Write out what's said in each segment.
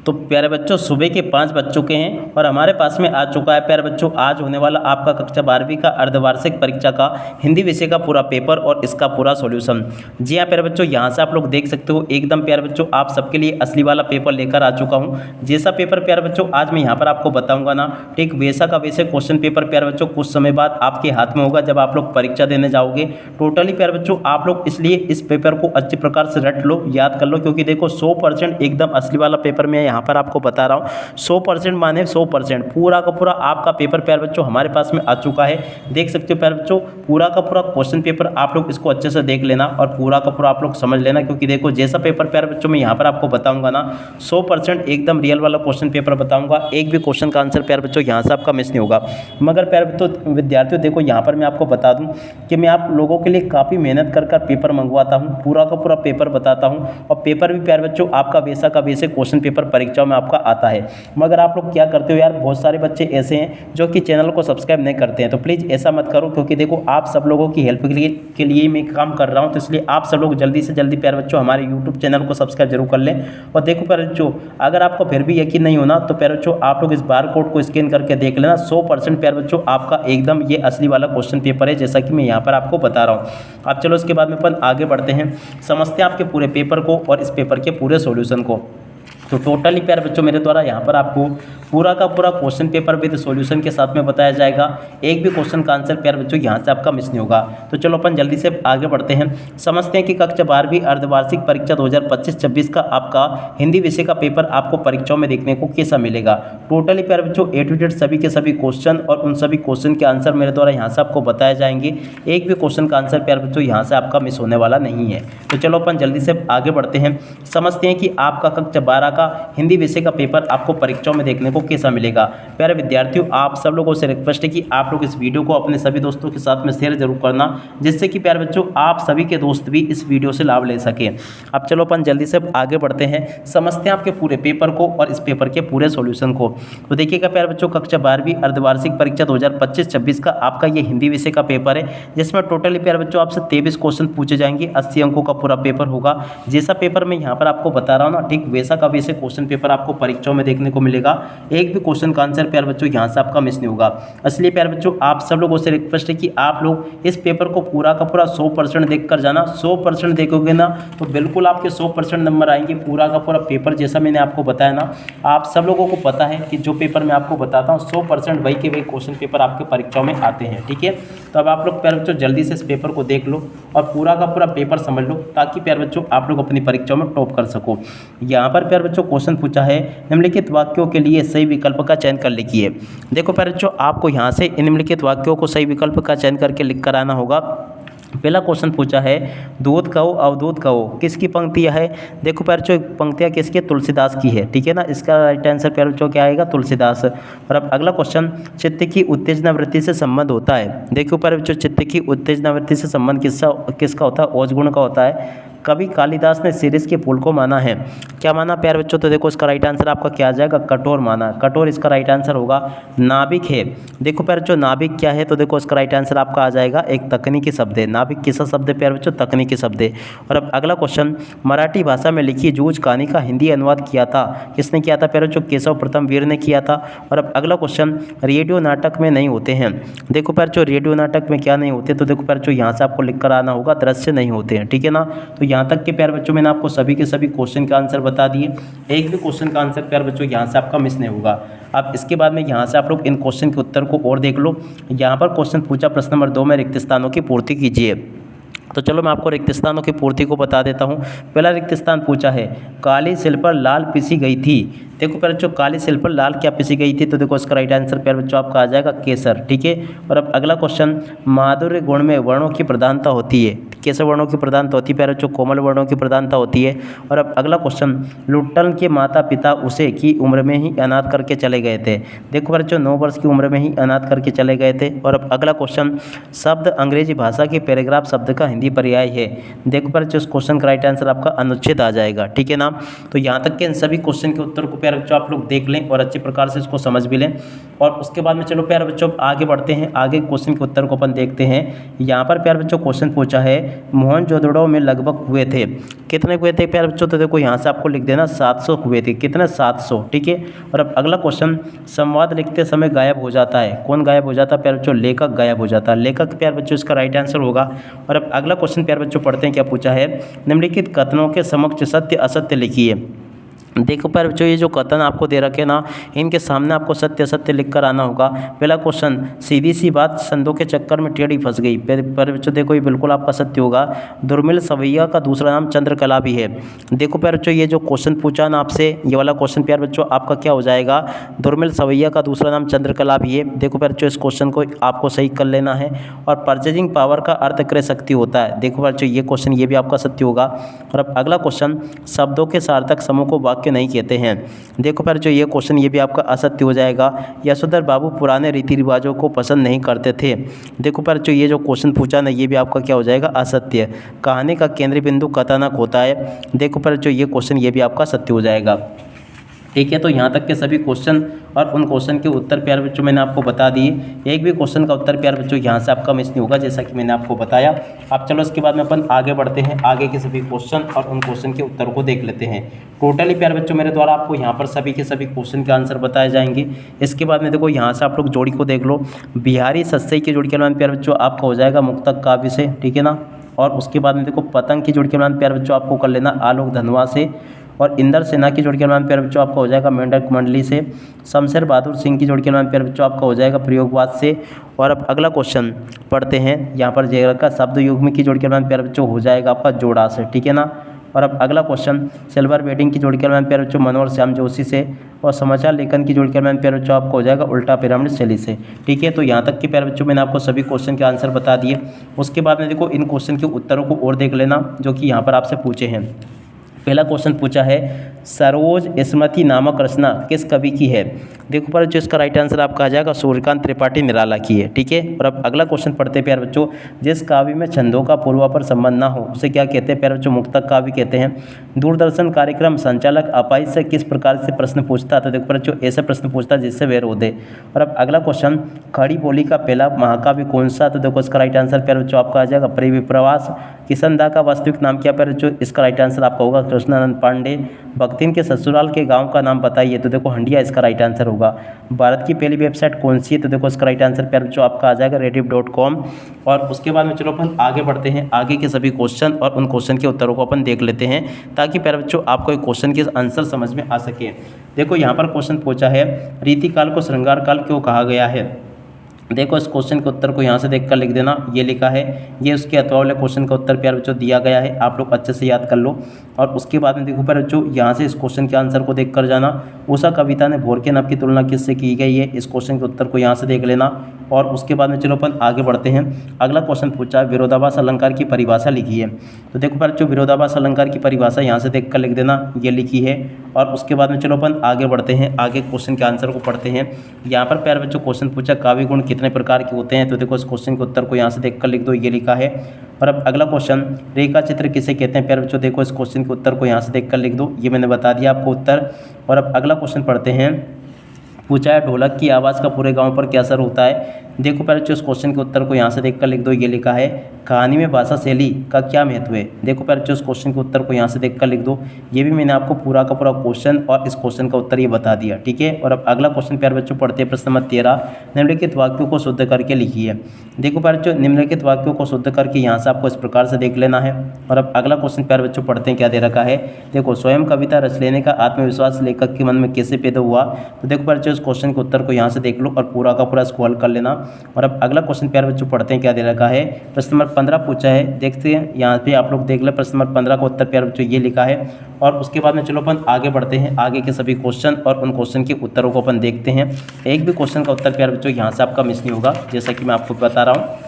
तो प्यारे बच्चों सुबह के 5 बज चुके हैं और हमारे पास में आ चुका है प्यारे बच्चों आज होने वाला आपका कक्षा 12वीं का अर्धवार्षिक परीक्षा का हिंदी विषय का पूरा पेपर और इसका पूरा सॉल्यूशन। जी हाँ प्यारे बच्चों, यहाँ से आप लोग देख सकते हो एकदम प्यारे बच्चों आप सबके लिए असली वाला पेपर लेकर आ चुका हूँ। जैसा पेपर प्यारे बच्चों आज मैं यहाँ पर आपको बताऊँगा ना, ठीक वैसा का वैसे क्वेश्चन पेपर प्यारे बच्चों कुछ समय बाद आपके हाथ में होगा जब आप लोग परीक्षा देने जाओगे। टोटली प्यारे बच्चों आप लोग इसलिए इस पेपर को अच्छे प्रकार से रट लो, याद कर लो, क्योंकि देखो 100% एकदम असली वाला पेपर मैं यहाँ पर आपको बता रहा हूँ। 100% माने 100% पूरा का पूरा आपका पेपर प्यारे बच्चों हमारे पास में आ चुका है। देख सकते हो प्यारे बच्चों पूरा का पूरा क्वेश्चन पेपर आप लोग इसको अच्छे से देख लेना और पूरा का पूरा आप लोग समझ लेना, क्योंकि देखो जैसा पेपर प्यारे बच्चों मैं यहाँ पर आपको बताऊंगा ना 100% एकदम रियल वाला क्वेश्चन पेपर बताऊंगा। एक भी क्वेश्चन का आंसर प्यारे बच्चों यहाँ से आपका मिस नहीं होगा। मगर प्यारे बच्चों विद्यार्थियों देखो यहाँ पर मैं आपको बता दूँ कि मैं आप लोगों के लिए काफ़ी मेहनत कर पेपर मंगवाता हूँ, पूरा का पूरा पेपर बताता हूँ और पेपर भी प्यारे बच्चों आपका वैसा का वैसे क्वेश्चन पेपर परीक्षाओं में आपका आता है। मगर आप लोग क्या करते हो यार, बहुत सारे बच्चे ऐसे हैं जो कि चैनल को सब्सक्राइब नहीं करते हैं, तो प्लीज़ ऐसा मत करो, क्योंकि देखो आप सब लोगों की हेल्प के लिए मैं काम कर रहा हूँ, तो इसलिए आप सब लोग जल्दी से जल्दी प्यारे बच्चों हमारे यूट्यूब चैनल को सब्सक्राइब जरूर कर लें। और देखो प्यारे बच्चों अगर आपको फिर भी यकीन नहीं होना तो प्यारे बच्चों आप लोग इस बार कोड को स्कैन करके देख लेना। 100% प्यारे बच्चों आपका एकदम ये असली वाला क्वेश्चन पेपर है, जैसा कि मैं यहाँ पर आपको बता रहा हूँ। अब चलो इसके बाद में अपन आगे बढ़ते हैं, समझते हैं आपके पूरे पेपर को और इस पेपर के पूरे सॉल्यूशन को। तो टोटली प्यारे बच्चों मेरे द्वारा यहाँ पर आपको पूरा का पूरा क्वेश्चन पेपर विद सॉल्यूशन के साथ में बताया जाएगा। एक भी क्वेश्चन का आंसर प्यारे बच्चों यहाँ से आपका मिस नहीं होगा। तो चलो अपन जल्दी से आगे बढ़ते हैं, समझते हैं कि कक्षा 12वीं अर्धवार्षिक परीक्षा 2025-26 का आपका हिंदी विषय का पेपर आपको परीक्षाओं में देखने को कैसा मिलेगा। टोटली प्यारे बच्चों ए टू जेड सभी के सभी क्वेश्चन और उन सभी क्वेश्चन के आंसर मेरे द्वारा यहाँ से आपको बताए जाएंगे। एक भी क्वेश्चन का आंसर प्यारे बच्चों यहाँ से आपका मिस होने वाला नहीं है। तो चलो अपन जल्दी से आगे बढ़ते हैं, समझते हैं कि आपका कक्षा 12 का हिंदी विषय का पेपर आपको परीक्षाओं में देखने को कैसा मिलेगा। प्यारे विद्यार्थियों आप सब लोगों से रिक्वेस्ट है कि आप लोग इस वीडियो को अपने सभी दोस्तों के साथ में शेयर जरूर करना, जिससे कि प्यारे बच्चों आप सभी के दोस्त भी इस वीडियो से लाभ ले सकें। अब चलो अपन जल्दी से आगे बढ़ते हैं, समझते हैं आपके पूरे पेपर को और इस पेपर के पूरे सॉल्यूशन को। तो देखिएगा प्यारे बच्चों कक्षा 12वीं अर्धवार्षिक परीक्षा 2025-26 का आपका ये हिंदी विषय का पेपर है, जिसमें टोटली प्यारे बच्चों आपसे 23 क्वेश्चन पूछे जाएंगे। 80 अंकों का पूरा पेपर होगा। जैसा पेपर मैं यहाँ पर आपको बता रहा हूँ ना, ठीक वैसा का वैसे क्वेश्चन पेपर आपको परीक्षाओं में देखने को मिलेगा। एक भी क्वेश्चन का आंसर प्यारे बच्चों यहाँ से आपका मिस नहीं होगा। इसलिए प्यारे बच्चों आप सब लोगों से रिक्वेस्ट है कि आप लोग इस पेपर को पूरा का पूरा 100% देख कर जाना। 100% देखोगे ना तो बिल्कुल आपके 100% नंबर आएंगे। पूरा का पूरा पेपर जैसा मैंने आपको बताया ना, आप सब लोगों को पता है कि जो पेपर मैं आपको बताता हूँ 100% वही के वही क्वेश्चन पेपर आपके परीक्षाओं में आते हैं। ठीक है, तो अब आप लोग प्यारे बच्चों जल्दी से इस पेपर को देख लो और पूरा का पूरा पेपर समझ लो, ताकि प्यारे बच्चों आप लोग अपनी परीक्षाओं में टॉप कर सको। यहाँ पर प्यारे बच्चों क्वेश्चन पूछा है निम्नलिखित वाक्यों के लिए सही विकल्प का चयन कर लिखिए। देखो प्यारे बच्चों आपको यहाँ से निम्नलिखित वाक्यों को सही विकल्प का चयन करके लिख कर आना होगा। पहला क्वेश्चन पूछा है दूध कहो अवधूत कहो, किसकी पंक्तियाँ है। देखो प्यारे बच्चों पंक्तियाँ किसकी, तुलसीदास की है। ठीक है ना, इसका राइट आंसर प्यारे बच्चों क्या आएगा, तुलसीदास। और अब अगला क्वेश्चन चित्त की उत्तेजना वृत्ति से संबंध होता है। देखो प्यारे बच्चों चित्त की उत्तेजना वृत्ति से संबंध किसका होता है, ओज गुण का होता है। कवि कालिदास ने शिरीष के फूल को माना है, क्या माना प्यारे बच्चों, तो देखो इसका राइट आंसर आपका क्या आ जाएगा, कठोर माना। कठोर इसका राइट आंसर होगा। नाभिक है, देखो प्यारे बच्चों नाभिक क्या है, तो देखो इसका राइट आंसर आपका आ जाएगा एक तकनीकी शब्द है। नाभिक किसका शब्द है प्यारे बच्चों, तकनीकी शब्द है। और अब अगला क्वेश्चन मराठी भाषा में लिखी जूझ कहानी का हिंदी अनुवाद किया था, किसने किया था प्यारे बच्चों, केशव प्रथम वीर ने किया था। और अब अगला क्वेश्चन रेडियो नाटक में नहीं होते हैं। देखो प्यारे बच्चों रेडियो नाटक में क्या नहीं होते, तो देखो प्यारे बच्चों यहाँ से आपको लिख कर आना होगा दृश्य नहीं होते हैं। ठीक है ना, तो यहाँ तक के प्यारे बच्चों मैंने आपको सभी के सभी क्वेश्चन का आंसर बता दिए। एक भी क्वेश्चन का आंसर प्यारे बच्चों यहाँ से आपका मिस नहीं होगा। अब इसके बाद में यहाँ से आप लोग इन क्वेश्चन के उत्तर को और देख लो। यहाँ पर क्वेश्चन पूछा प्रश्न नंबर 2 में रिक्त स्थानों की पूर्ति कीजिए। तो चलो मैं आपको रिक्त स्थानों की पूर्ति को बता देता हूँ। पहला रिक्त स्थान पूछा है काली सिल पर लाल पिसी गई थी। देखो प्यारे बच्चों काली सिल पर लाल क्या पिसी गई थी, तो देखो इसका राइट आंसर प्यारे बच्चों आपका आ जाएगा केसर। ठीक है, और अब अगला क्वेश्चन माधुर्य गुण में वर्णों की प्रधानता होती है। कैसे वर्णों की प्रधानता होती है प्यारे बच्चों, कोमल वर्णों की प्रधानता होती है। और अब अगला क्वेश्चन लुट्टन के माता पिता उसे की उम्र में ही अनाथ करके चले गए थे। देखो प्यारे बच्चों 9 वर्ष की उम्र में ही अनाथ करके चले गए थे। और अब अगला क्वेश्चन शब्द अंग्रेजी भाषा के पैराग्राफ शब्द का हिंदी पर्याय है। देखो प्यारे बच्चों इस क्वेश्चन का राइट आंसर आपका अनुच्छेद आ जाएगा। ठीक है ना, तो यहाँ तक के इन सभी क्वेश्चन के उत्तर को प्यारे बच्चों आप लोग देख लें और अच्छे प्रकार से इसको समझ भी लें। और उसके बाद में चलो प्यारे बच्चों आगे बढ़ते हैं, आगे क्वेश्चन के उत्तर को अपन देखते हैं। यहाँ पर प्यारे बच्चों क्वेश्चन पूछा है मोहनजोदड़ो में लगभग हुए थे। कितने हुए थे प्यारे बच्चों? तो देखो यहाँ से आपको लिख देना 700 हुए थे। कितने? 700। ठीक है। और अब अगला क्वेश्चन, संवाद लिखते समय गायब हो जाता है। कौन गायब हो जाता है प्यारे बच्चों? लेखक गायब हो जाता है। लेखक प्यारे बच्चों इसका राइट आंसर होगा। और अब अगला क्वेश्चन प्यारे बच्चों पढ़ते हैं, क्या पूछा है? निम्नलिखित कथनों के समक्ष सत्य असत्य लिखिए। देखो प्यारे बच्चों, ये जो कथन आपको दे रखे ना, इनके सामने आपको सत्य असत्य लिख कर आना होगा। पहला क्वेश्चन, सीधी सी बात, संदों के चक्कर में टेढ़ी फंस गई। प्यारे बच्चों देखो, ये बिल्कुल आपका सत्य होगा। दुर्मिल सवैया का दूसरा नाम चंद्रकला भी है। देखो प्यारे बच्चों, ये जो क्वेश्चन पूछा ना आपसे, ये वाला क्वेश्चन प्यारे बच्चों आपका क्या हो जाएगा? दुर्मिल सवैया का दूसरा नाम चंद्रकला भी है। देखो प्यारे बच्चों, इस क्वेश्चन को आपको सही कर लेना है। और परचेजिंग पावर का अर्थ क्रय शक्ति होता है। देखो प्यारे बच्चों, ये क्वेश्चन ये भी आपका सत्य होगा। और अब अगला क्वेश्चन, शब्दों के सार्थक समूह को वाक्य नहीं कहते हैं। देखो प्यारे बच्चों, ये क्वेश्चन ये भी आपका असत्य हो जाएगा। यशोधर बाबू पुराने रीति रिवाजों को पसंद नहीं करते थे। देखो प्यारे बच्चों, ये जो क्वेश्चन पूछा ना, ये भी आपका क्या हो जाएगा? असत्य। कहानी का केंद्रीय बिंदु कथानक होता है। देखो प्यारे बच्चों, ये क्वेश्चन ये भी आपका सत्य हो जाएगा। ठीक है, तो यहाँ तक के सभी क्वेश्चन और उन क्वेश्चन के उत्तर प्यारे बच्चों मैंने आपको बता दिए। एक भी क्वेश्चन का उत्तर प्यारे बच्चों यहाँ से आपका मिस नहीं होगा, जैसा कि मैंने आपको बताया। अब चलो इसके बाद में अपन आगे बढ़ते हैं, आगे के सभी क्वेश्चन और उन क्वेश्चन के उत्तर को देख लेते हैं। टोटली प्यारे बच्चों मेरे द्वारा आपको यहाँ पर सभी के सभी क्वेश्चन के आंसर बताए जाएंगे। इसके बाद में देखो यहाँ से आप लोग जोड़ी को देख लो। बिहारी सस्सई की जोड़ी के नाम प्यारे बच्चों आपका हो जाएगा मुक्तक काव्य से। ठीक है ना। और उसके बाद में देखो पतंग की जोड़ी के नाम प्यारे बच्चों आपको कर लेना आलोक धनवा से। और इंदर सेना की जोड़ी के नाम प्यारे बच्चों आपका हो जाएगा मेंढक मंडली से। शमशेर बहादुर सिंह की जोड़ी के नाम प्यारे बच्चों आपका हो जाएगा प्रयोगवाद से। और अब अगला क्वेश्चन पढ़ते हैं, यहाँ पर जयगर का शब्द युग्म की जोड़ी के नाम प्यारे बच्चों हो जाएगा आपका जोड़ा से। ठीक है ना। और अब अगला क्वेश्चन, सिल्वर वेडिंग की जोड़ी के नाम प्यारे बच्चों मनोहर श्याम जोशी से। और समाचार लेखन की जोड़ी के नाम प्यारे बच्चों आपको हो जाएगा उल्टा पिरामिड शैली से। ठीक है, तो यहाँ तक के प्यारे बच्चों मैंने आपको सभी क्वेश्चन के आंसर बता दिए। उसके बाद में देखो इन क्वेश्चन के उत्तरों को और देख लेना, जो कि यहाँ पर आपसे पूछे हैं। पहला क्वेश्चन पूछा है, सरोज स्मृति नामक रचना किस कवि की है? देखो पर जो इसका राइट आंसर आपका आ जाएगा सूर्यकांत त्रिपाठी निराला की है। ठीक है। और अब अगला क्वेश्चन पढ़ते हैं प्यारे बच्चों, जिस काव्य में छंदों का पूर्वापर संबंध ना हो उसे क्या कहते हैं? प्यारे बच्चों मुक्तक काव्य कहते हैं। दूरदर्शन कार्यक्रम संचालक अपाई से किस प्रकार से प्रश्न पूछता था? देखो पर बच्चों ऐसे प्रश्न पूछता जिससे वैर हो दे। और अब अगला क्वेश्चन, खड़ी बोली का पहला महाकाव्य कौन सा? तो देखो इसका राइट आंसर प्यारे बच्चों आपका आ जाएगा परिविप्रवास। किशनदा का वास्तविक नाम क्या प्यारे बच्चों? इसका राइट आंसर आपका होगा कृष्णानंद पांडे। भक्तिन के ससुराल के गांव का नाम बताइए, तो देखो हंडिया इसका राइट आंसर होगा। भारत की पहली वेबसाइट कौन सी है? तो देखो इसका राइट आंसर प्यारे बच्चों आपका आ जाएगा rediff.com। और उसके बाद में चलो अपन आगे बढ़ते हैं, आगे के सभी क्वेश्चन और उन क्वेश्चन के उत्तरों को अपन देख लेते हैं, ताकि प्यारे बच्चों आपको एक क्वेश्चन के आंसर समझ में आ सके। देखो यहाँ पर क्वेश्चन पूछा है, रीतिकाल को श्रृंगार काल क्यों कहा गया है? देखो इस क्वेश्चन के उत्तर को यहाँ से देखकर लिख देना, ये लिखा है, ये उसके अथवा वाले क्वेश्चन का उत्तर प्यारे बच्चों दिया गया है, आप लोग अच्छे से याद कर लो। और उसके बाद में देखो प्यारे बच्चों यहाँ से इस क्वेश्चन के आंसर को देख कर जाना। उषा कविता ने भोर के नभ की तुलना किससे की गई है? इस क्वेश्चन के उत्तर को यहाँ से देख लेना। और उसके बाद में चलो अपन आगे बढ़ते हैं। अगला क्वेश्चन पूछा है, विरोधाभास अलंकार की परिभाषा लिखी है। तो देखो प्यारे बच्चों विरोधाभास अलंकार की परिभाषा यहाँ से देख कर लिख देना, ये लिखी है। और उसके बाद में चलो अपन आगे बढ़ते हैं, आगे क्वेश्चन के आंसर को पढ़ते हैं। यहाँ पर प्यारे बच्चों क्वेश्चन पूछा, काव्य गुण कितने प्रकार के होते हैं? तो देखो इस क्वेश्चन के उत्तर को यहाँ से देख कर लिख दो, ये लिखा है। और अब अगला क्वेश्चन, रेखा चित्र किसे कहते हैं? प्यारे बच्चों देखो इस क्वेश्चन के उत्तर को यहाँ से देख कर लिख दो, ये मैंने बता दिया आपको उत्तर। और अब अगला क्वेश्चन पढ़ते हैं, पूछा है ढोलक की आवाज़ का पूरे गांव पर क्या असर होता है? देखो प्यारे बच्चों इस क्वेश्चन के उत्तर को यहाँ से देखकर लिख दो, ये लिखा है, कहानी में भाषा शैली का क्या महत्व है? देखो प्यारे बच्चों इस क्वेश्चन के उत्तर को यहाँ से देखकर लिख दो, ये भी मैंने आपको पूरा का पूरा क्वेश्चन और इस क्वेश्चन का उत्तर ये बता दिया। ठीक है। और अब अगला क्वेश्चन प्यारे बच्चों पढ़ते हैं, प्रश्न नंबर 13, निम्नलिखित वाक्यों को शुद्ध करके लिखिए। देखो प्यारे बच्चों निम्नलिखित वाक्यों को शुद्ध करके यहाँ से आपको इस प्रकार से देख लेना है। और अब अगला क्वेश्चन प्यारे बच्चों पढ़ते हैं, क्या दे रखा है? देखो, स्वयं कविता रच लेने का आत्मविश्वास लेखक के मन में कैसे पैदा हुआ? तो देखो प्यारे बच्चों इस क्वेश्चन के उत्तर को यहाँ से देख लो और पूरा का पूरा इसको हल कर लेना। और अब अगला क्वेश्चन प्यारे बच्चों पढ़ते हैं, क्या दे रखा है? प्रश्न नंबर 15 पूछा है, देखते हैं यहाँ पे आप लोग देख ले। प्रश्न नंबर 15 का उत्तर प्यारे बच्चों ये लिखा है। और उसके बाद में चलो अपन आगे बढ़ते हैं, आगे के सभी क्वेश्चन और उन क्वेश्चन के उत्तरों को अपन देखते हैं। एक भी क्वेश्चन का उत्तर प्यारे बच्चों यहाँ से आपका मिस नहीं होगा, जैसा कि मैं आपको बता रहा हूँ।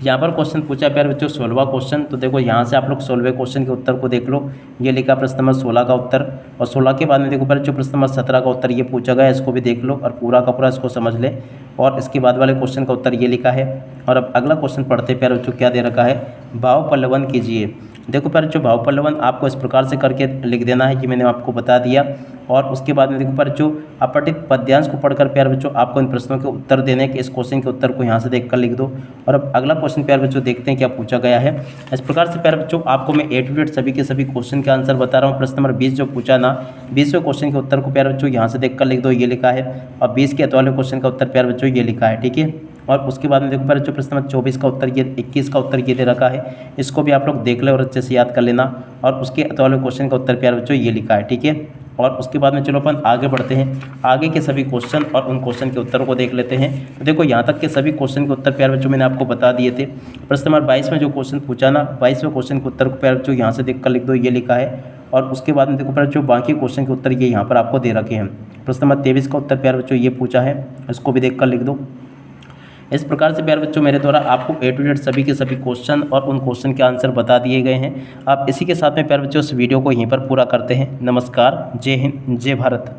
यहाँ पर क्वेश्चन पूछा है प्यारे बच्चों 16वां क्वेश्चन, तो देखो यहाँ से आप लोग 16वें क्वेश्चन के उत्तर को देख लो, ये लिखा प्रश्न नंबर 16 का उत्तर। और 16 के बाद में देखो प्यारे बच्चों प्रश्न नंबर 17 का उत्तर ये पूछा गया है, इसको भी देख लो और पूरा का पूरा इसको समझ ले। और इसके बाद वाले क्वेश्चन का उत्तर ये लिखा है। और अब अगला क्वेश्चन पढ़ते प्यारे बच्चों, क्या दे रखा है? भाव पल्लवन कीजिए। देखो प्यारे बच्चों भाव पल्लवन आपको इस प्रकार से करके लिख देना है, ये मैंने आपको बता दिया। और उसके बाद में देखो पर जो अपठित पद्यांश को पढ़कर प्यारे बच्चों आपको इन प्रश्नों के उत्तर देने के, इस क्वेश्चन के उत्तर को यहाँ से देखकर लिख दो। और अब अगला क्वेश्चन प्यारे बच्चों देखते हैं क्या पूछा गया है। इस प्रकार से प्यारे बच्चों आपको मैं ए टू जेड सभी के सभी क्वेश्चन के आंसर बता रहा हूँ। प्रश्न नंबर 20 जो पूछा ना, 20वें क्वेश्चन के उत्तर को प्यारे बच्चों यहाँ से देखकर लिख दो, ये लिखा है। और 20 के वाले क्वेश्चन का उत्तर प्यारे बच्चों ये लिखा है, ठीक है। और उसके बाद में देखो प्यारे बच्चों प्रश्न नंबर 24 का उत्तर ये, 21 का उत्तर ये दे रखा है, इसको भी आप लोग देख ले और अच्छे से याद कर लेना। और उसके वाले क्वेश्चन का उत्तर प्यारे बच्चों ये लिखा है, ठीक है। और उसके बाद में चलो अपन आगे बढ़ते हैं, आगे के सभी क्वेश्चन और उन क्वेश्चन के उत्तरों को देख लेते हैं। तो देखो यहाँ तक के सभी क्वेश्चन के उत्तर प्यारे बच्चों मैंने आपको बता दिए थे। प्रश्न नंबर 22 में जो क्वेश्चन पूछा ना, 22वें क्वेश्चन के उत्तर को प्यारे बच्चों यहाँ से देख कर लिख दो, ये लिखा है। और उसके बाद में देखो प्यारे बच्चों बाकी क्वेश्चन के उत्तर ये यहाँ पर आपको दे रखे हैं। प्रश्न नंबर 23 का उत्तर प्यारे बच्चों ये पूछा है, इसको भी देख कर लिख दो। इस प्रकार से प्यारे बच्चों मेरे द्वारा आपको ए टू जेड सभी के सभी क्वेश्चन और उन क्वेश्चन के आंसर बता दिए गए हैं। आप इसी के साथ में प्यारे बच्चों इस वीडियो को यहीं पर पूरा करते हैं। नमस्कार, जय हिंद, जय भारत।